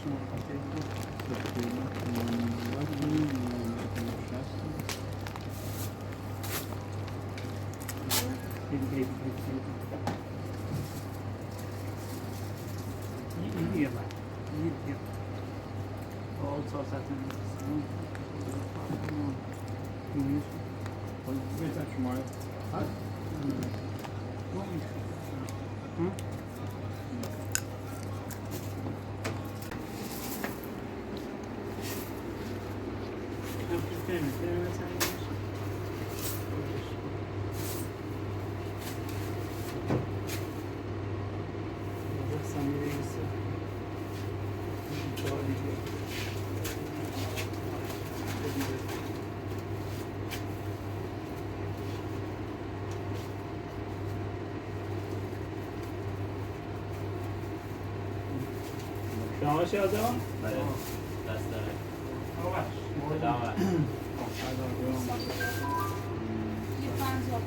شما خاطر این دیگه من این دیگه آل ساست نمیستم اینیش بهتر شما هست شما چه آدم؟ بله دست داره آواش سلامت یه 50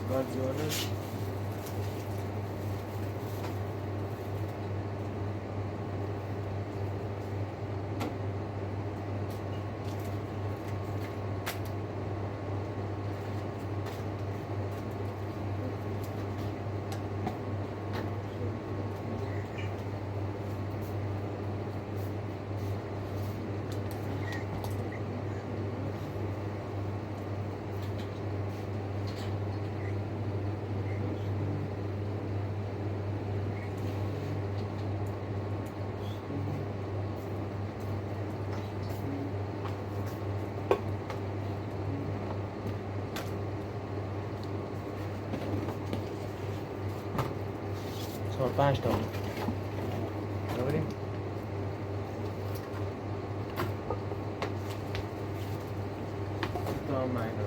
Guardiola. Sono 5 تا بریم تا ماینا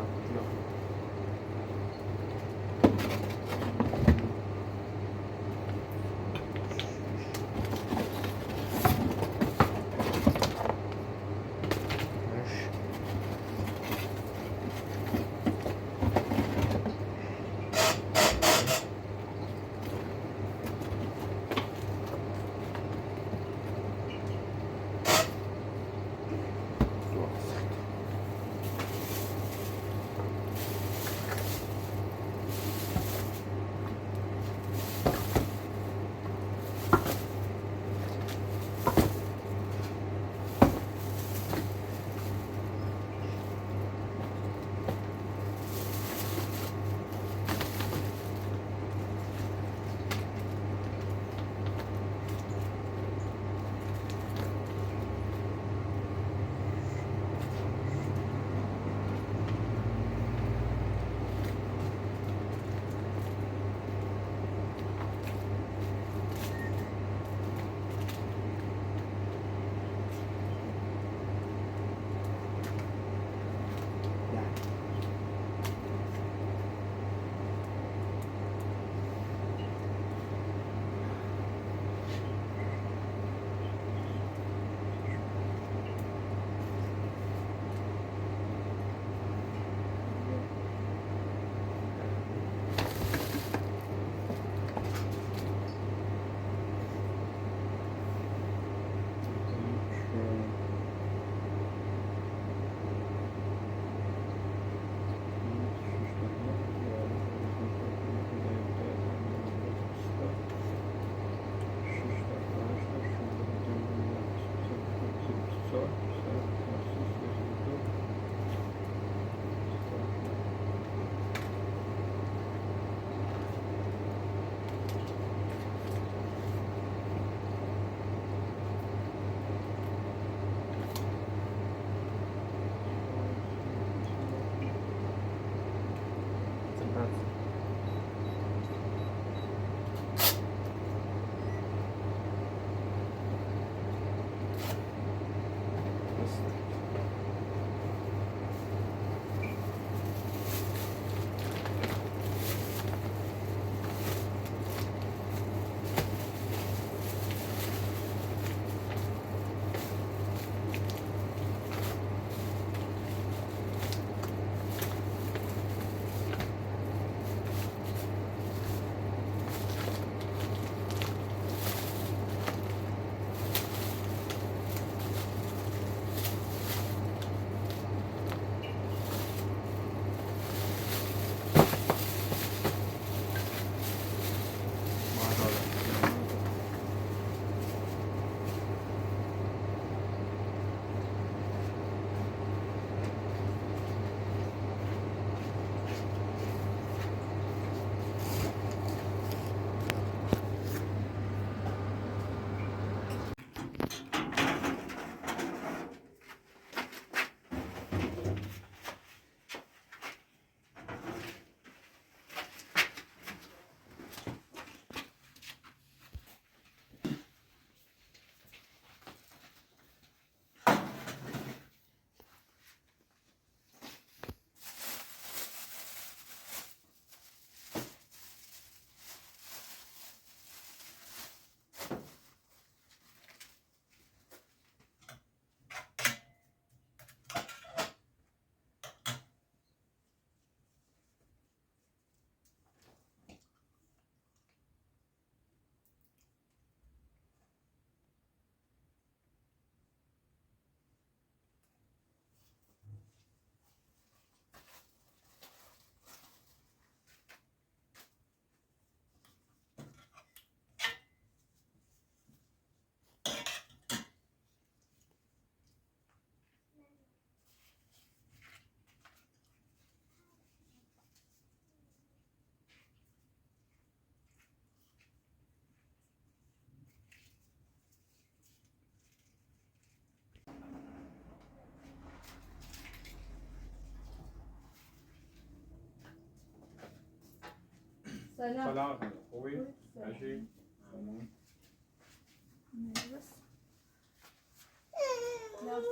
سلام. سلام خوبی؟ ماشی؟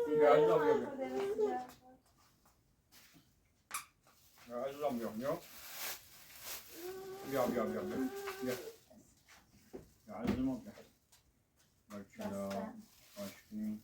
بیا عزیزم بیا بیا بیا عزیزم بیا ماشاءالله ماشی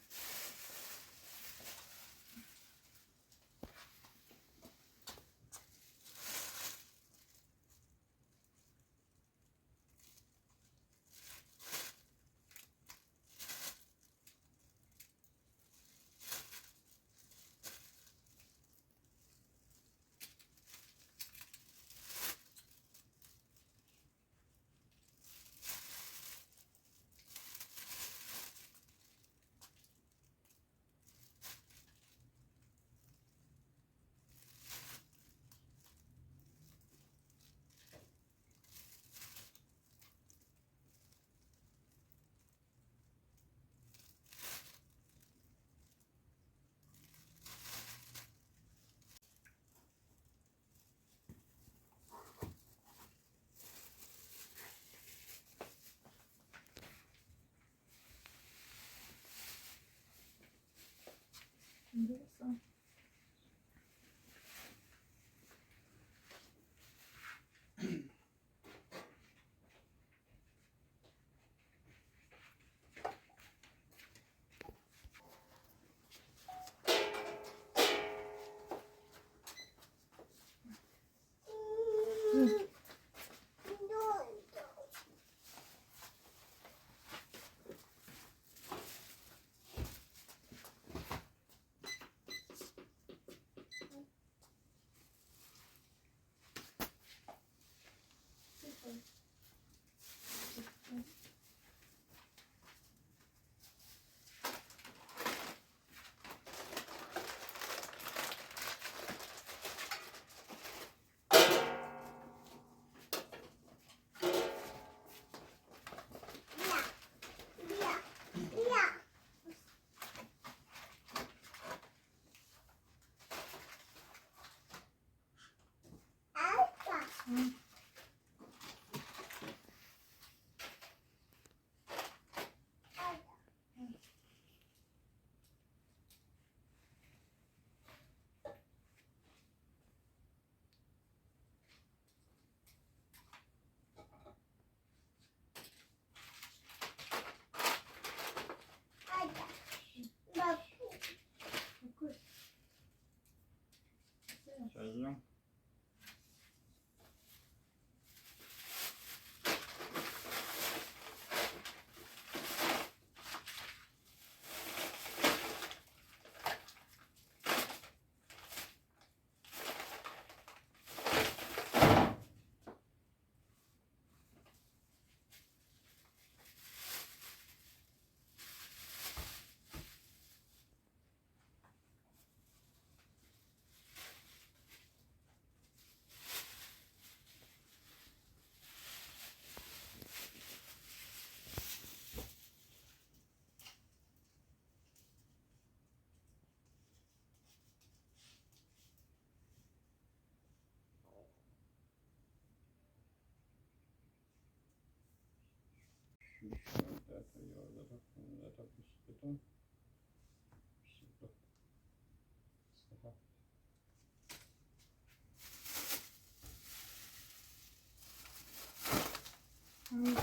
همین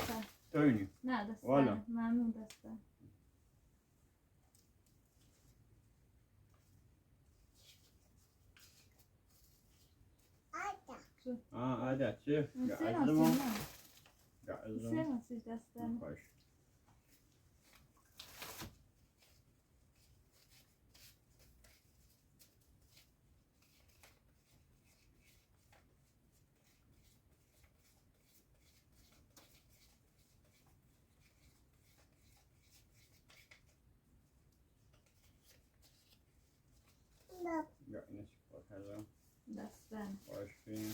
Døgn. نه دسته والا. ممنون دسته Adetçi. سه Geldi mi? ناسیج نه Geldi سه mi? ناسیج دسته Hoş. Ja, yine çık bakalım. دسته Hoş bin.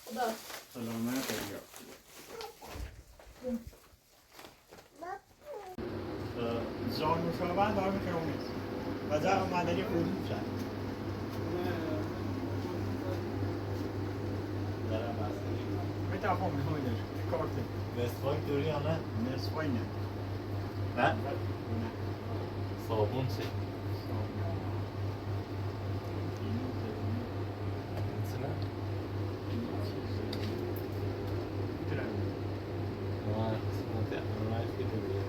خدا Selamet ediyor. زان مشابه دارم که امید و در اومدنی خودی شد دارم بستگی میتفهم میخوایدش کارت وستفال دوری یا نه؟ نصفای نه نه؟ صابون چه؟ مثلا؟ نه قسمت احمد که دوری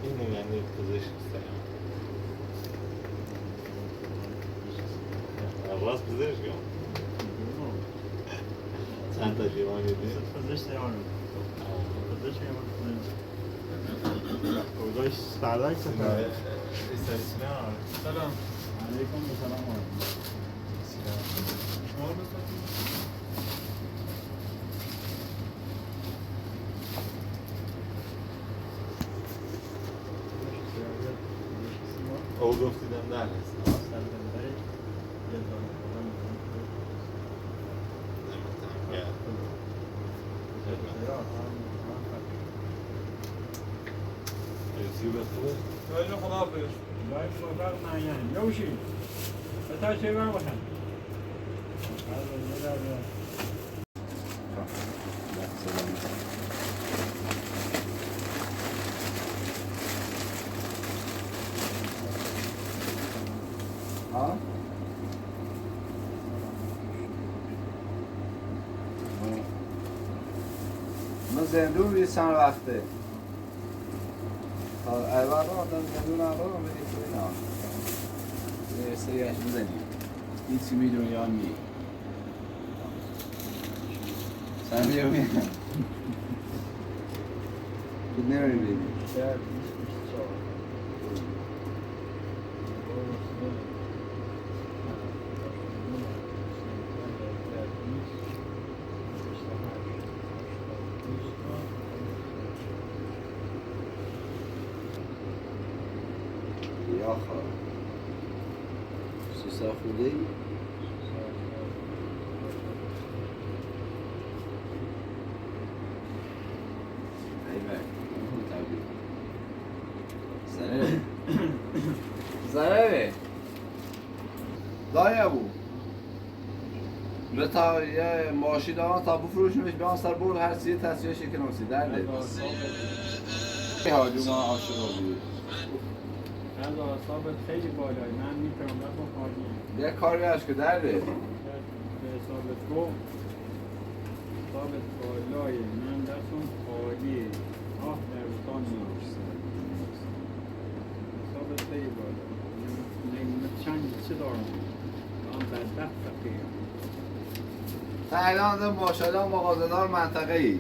اینو یعنی پوزیشن استایم راس پوزیشن چند تا جوان دیدی؟ پزشک یارم پزشک یارم کودایش سردک سفره سلام علیکم و سلام علیکم او گفتیدم در هست یوتیوب خوبه؟ خیلی خداحافظ باید موفق معین یوشی بتا چه من باشن ها؟ من زندون بیست چند وقته اول آدم زندون اول رو بدید توی نه یه سریعش بزنیم هیچی میدونی یا می سن بیا می بود نمیری بیدی یا خواهد سیسا خوده ای؟ ایوه زنه زنه دایی ابو به تا یه ماشی دارن تا بفروشیمش به آن سر برد هر چیزی تصویه شکناسی درده حاجو ما عاشق بود از آسابت خیلی بالایی من میتونم رفتم خواهیم یه کاری هست که درده به حسابت گفت حسابت بالایی من دستم خالیه آه در بستان نیست حسابت خیلی بالایی من چند چه دارم من بدبخت فقیرم تایلند ماشاءالله مغازه‌دار منطقه ای یه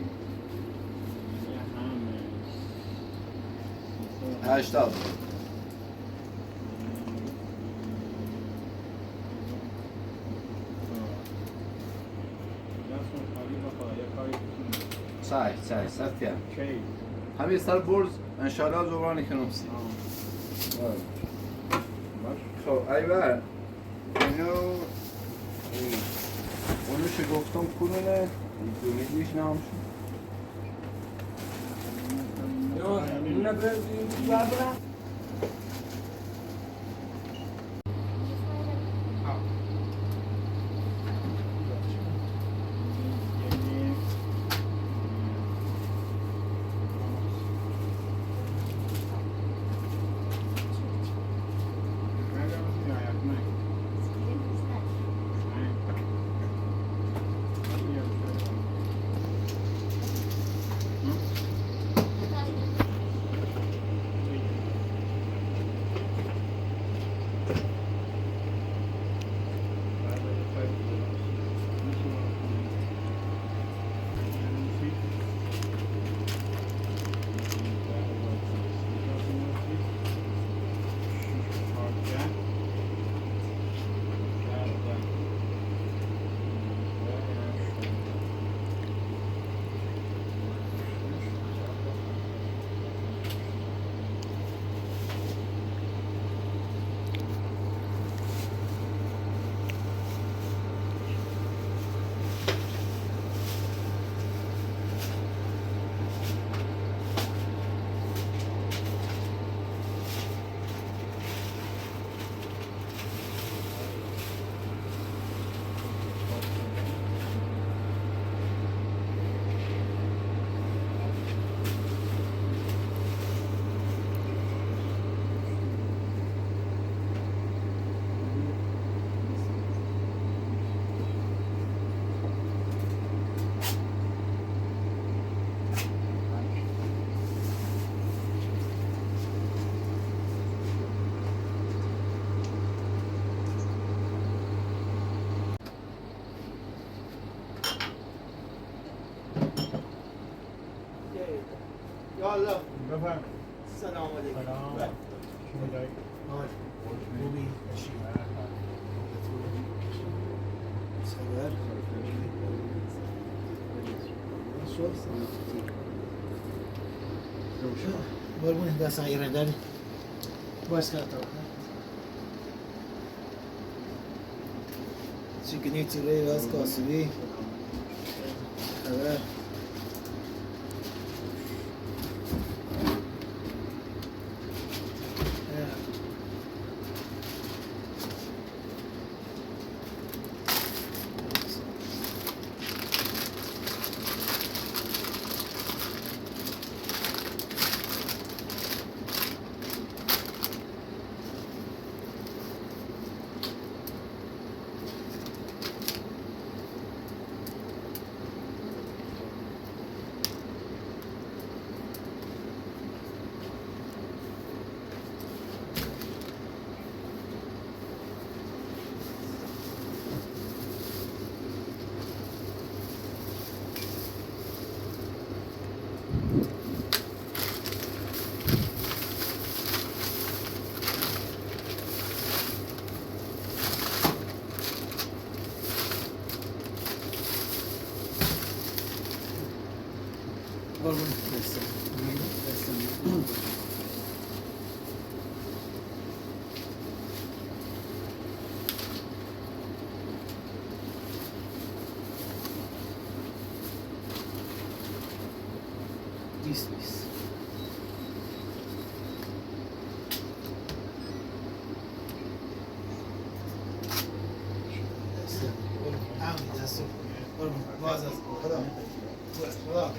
همه 80 دستم خالی بخواه یه کاری سعی سفتیم چی؟ همین سر برز انشالله زوران کنومسی خب ایوه اینو اونو گفتم کدونه دومیدیش نامشون یالا بفهم. سلام علیکم. سلام. شما داری؟ حال خوبی؟ چی؟ خبر؟ شد؟ قربون دست ایران داری؟ باش کرد چیکنی تیره راز کاسبی خبر؟ قربون نیست دست باز از خدا خدا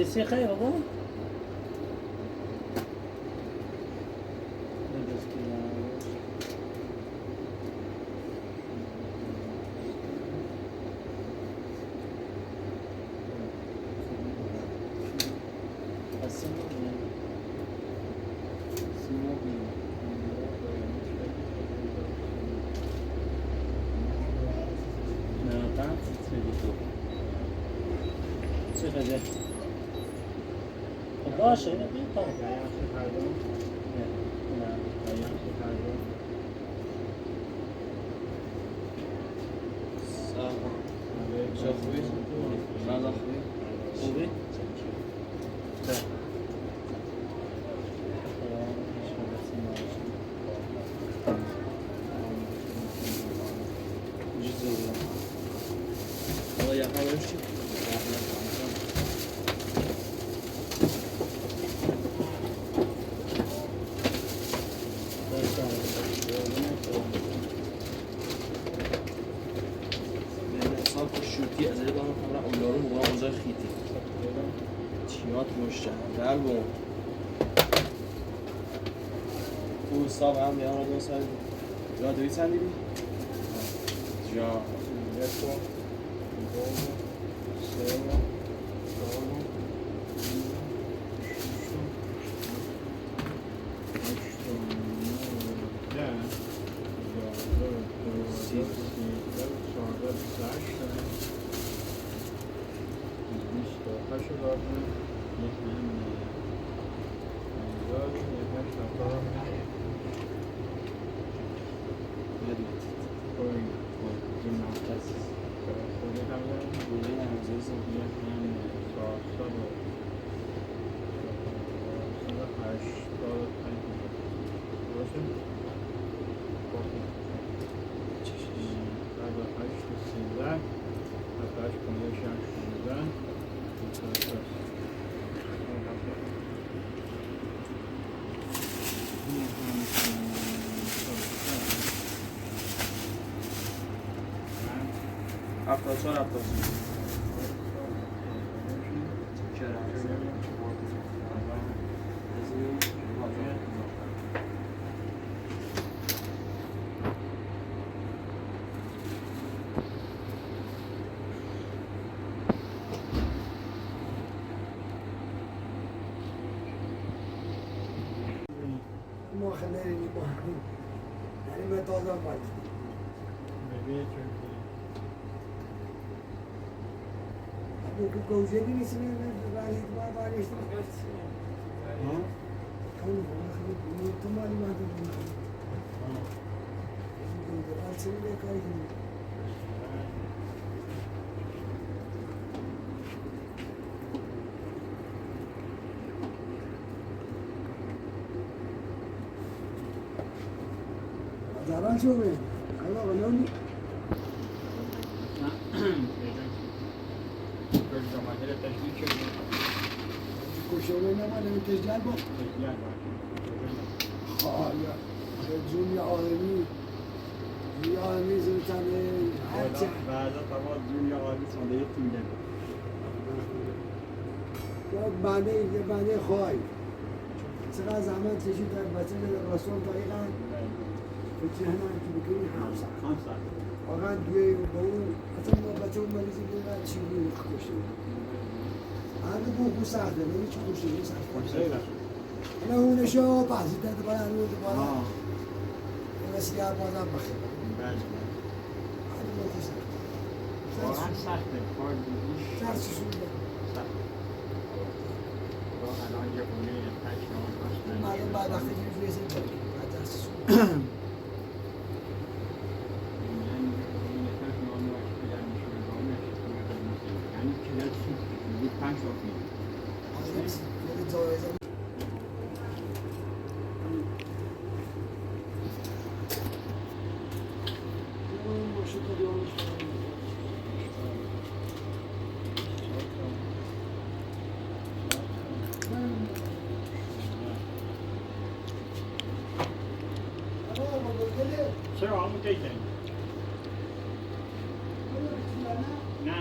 مدرسه خیلی بابا چقدر باشه اینو بیا تا چه خوبی؟ سلام خوبی؟ خوبی؟ حالا یه خبرش چی؟ شوتی از این دارم خبرم اولارو موقع اوضاع خیتی تیمات مشتهر بون او صاحب هم بیان را دو سال جا دوی چند دیدی؟ جا یکو دو سه هفتاد چهار هفتاد ما خلينا يعني ما توضع بعد الجوزية دي اسمها بعد بعد ايش ها كانوا بياخذوا تمام ما عندهم ارسل لي كاي زاران شو بين الله غنوني كوشونا ما لم تجلب يا الدنيا عالمي دنيا عالمي زلتان هرچه بعد طبعا دنيا عالمي صندوق میگن بعد خواهی چقدر زحمت کشید در بچه رسول دقیقا بچه هنان که بکنی 5 ساعت واقعا دوی با اون اصلا بچه اون مریضی بود چی بود کشته هذا بو ساعده ما يجي كل شيء ساعده انا هو نشوف بعض ده بقى انا ده بس يا بازار بخير هذا ما تسمع واقعا سخته کار دیگیش درس شده راه الان یه خونه تشنان هست بعد وقتی که فیزیک بعد درس شده یعنی کلاس بود 5 وقت یه جایزه چرا همون کی کنیم؟ نه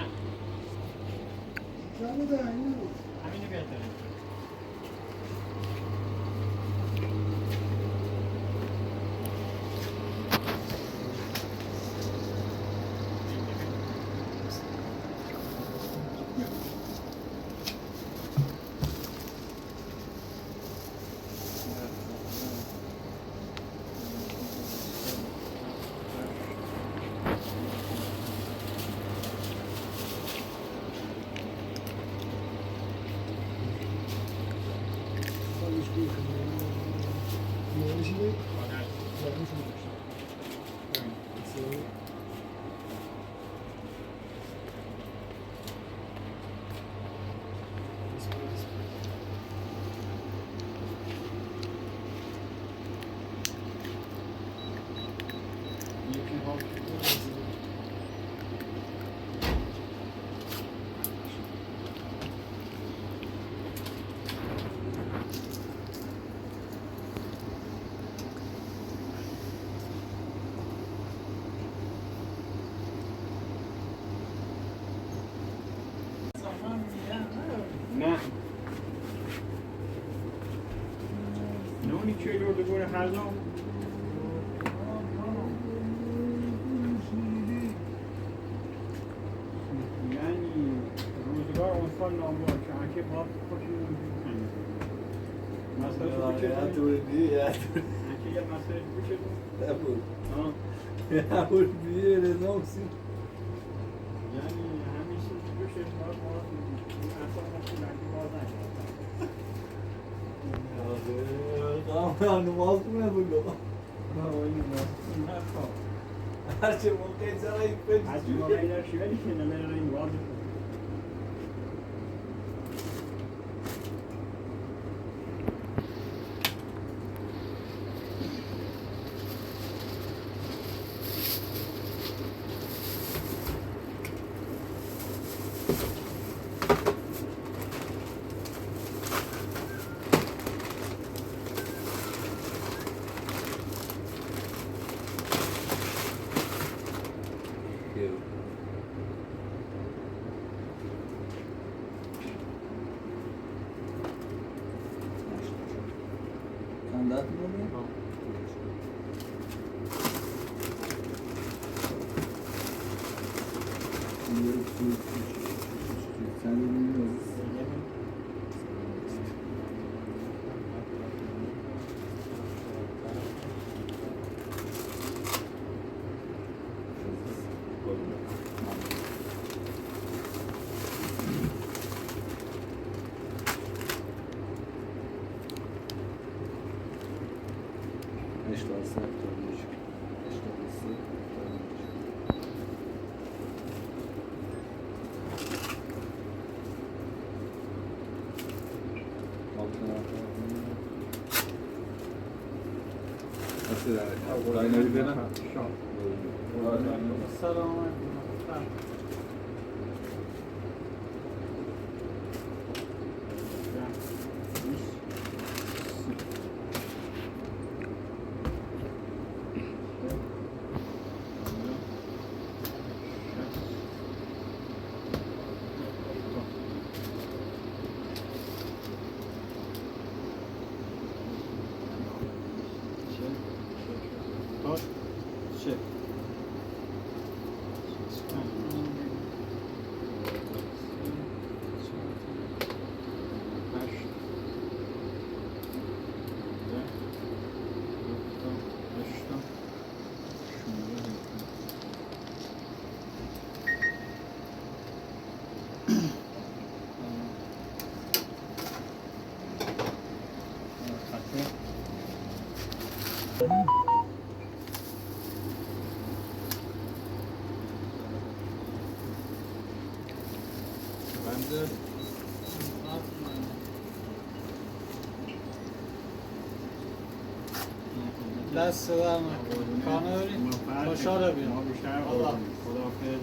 همین اینو بهتره. نه نونی که لرده گوره هرزام یعنی روزگار اونفال نامور که انکه باید خوشی نمیدونی مسئله بچه توردی یا انکه یه مسئله بچه نبود آه نبود بیه رزامسی یعنی همیشه بچه باید اصلا نفسی لکی باز نشد قام نماز کنه بگو نخواه هرچه موقع زرایی از موقعی در شویدی که نمیره این واضح کنه Kandat mı oluyor? Sen de bilmiyorsun. سلام دست در نکنه خانه بریم خوشحاله بیام ما بیشتر الله. خداحافظ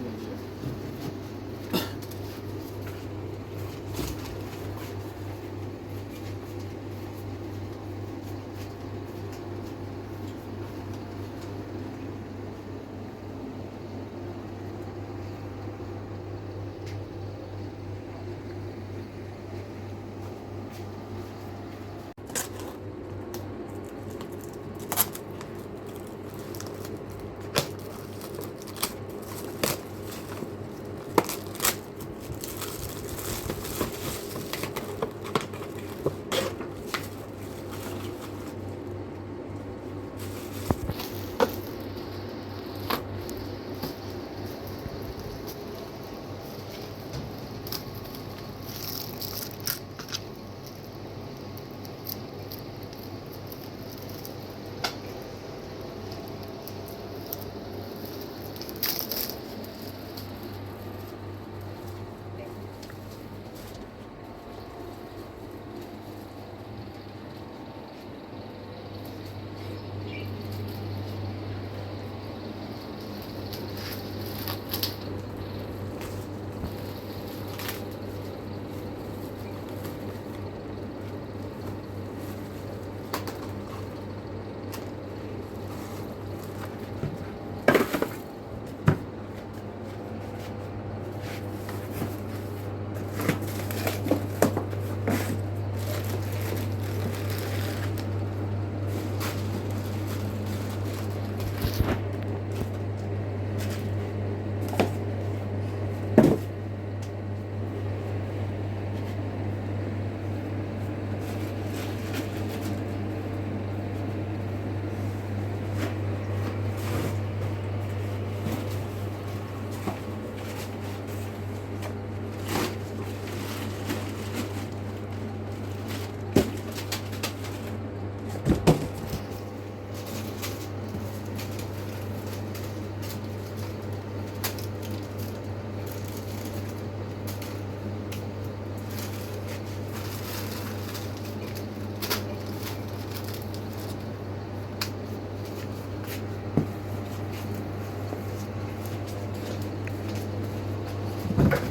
بابا